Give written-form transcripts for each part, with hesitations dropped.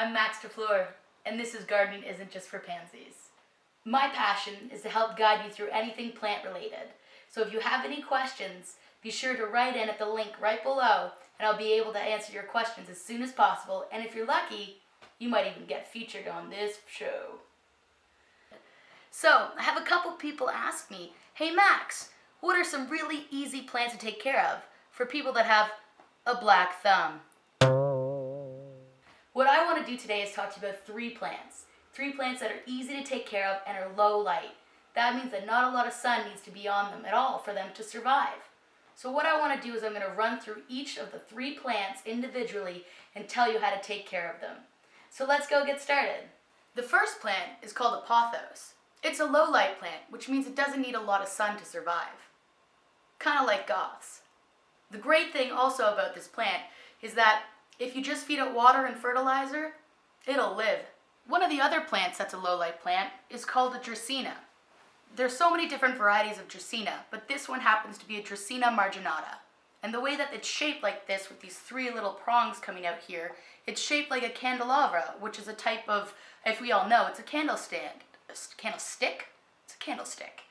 I'm Max DeFleur, and this is Gardening Isn't Just for Pansies. My passion is to help guide you through anything plant related. So if you have any questions, be sure to write in at the link right below, and I'll be able to answer your questions as soon as possible. And if you're lucky, you might even get featured on this show. So, I have a couple people ask me, hey Max, what are some really easy plants to take care of for people that have a black thumb? What I want to do today is talk to you about three plants. Three plants that are easy to take care of and are low light. That means that not a lot of sun needs to be on them at all for them to survive. So what I want to do is I'm going to run through each of the three plants individually and tell you how to take care of them. So let's go get started. The first plant is called a pothos. It's a low light plant, which means it doesn't need a lot of sun to survive. Kind of like goths. The great thing also about this plant is that if you just feed it water and fertilizer, it'll live. One of the other plants that's a low light plant is called a Dracaena. There's so many different varieties of Dracaena, but this one happens to be a Dracaena marginata. And the way that it's shaped like this with these three little prongs coming out here, it's shaped like a candelabra, which is a type of, if we all know, it's a candlestand. A candlestick? It's a candlestick.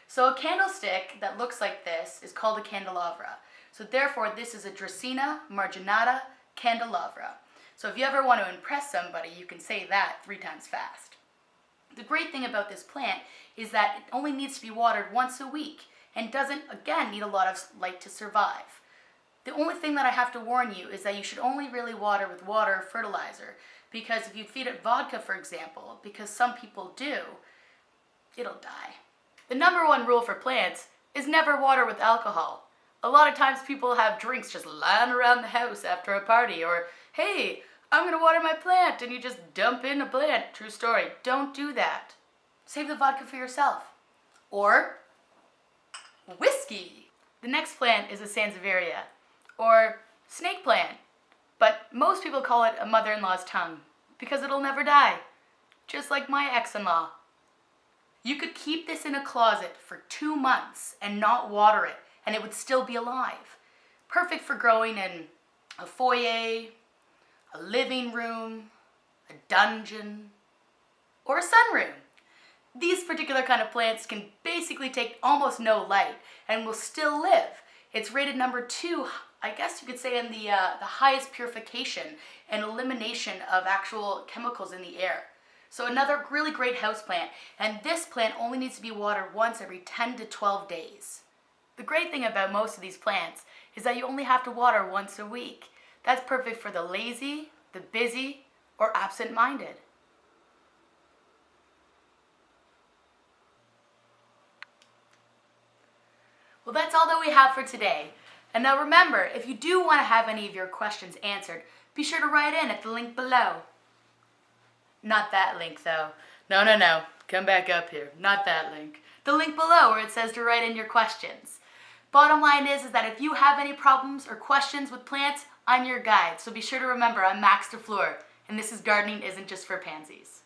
So a candlestick that looks like this is called a candelabra. So therefore this is a Dracaena marginata candelabra. So if you ever want to impress somebody, you can say that 3 times fast. The great thing about this plant is that it only needs to be watered once a week and doesn't, again, need a lot of light to survive. The only thing that I have to warn you is that you should only really water with water or fertilizer, because if you feed it vodka, for example, because some people do, it'll die. The number one rule for plants is never water with alcohol. A lot of times people have drinks just lying around the house after a party, or, hey, I'm gonna water my plant, and you just dump in a plant. True story. Don't do that. Save the vodka for yourself. Or whiskey. The next plant is a Sansevieria, or snake plant, but most people call it a mother-in-law's tongue, because it'll never die, just like my ex-in-law. You could keep this in a closet for 2 months and not water it, and it would still be alive. Perfect for growing in a foyer, a living room, a dungeon, or a sunroom. These particular kind of plants can basically take almost no light and will still live. It's rated number 2, I guess you could say, in the highest purification and elimination of actual chemicals in the air. So another really great houseplant, and this plant only needs to be watered once every 10 to 12 days. The great thing about most of these plants is that you only have to water once a week. That's perfect for the lazy, the busy, or absent-minded. Well, that's all that we have for today. And now remember, if you do want to have any of your questions answered, be sure to write in at the link below. Not that link, though. No. Come back up here. Not that link. The link below where it says to write in your questions. Bottom line is that if you have any problems or questions with plants, I'm your guide. So be sure to remember, I'm Max DeFleur, and this is Gardening Isn't Just for Pansies.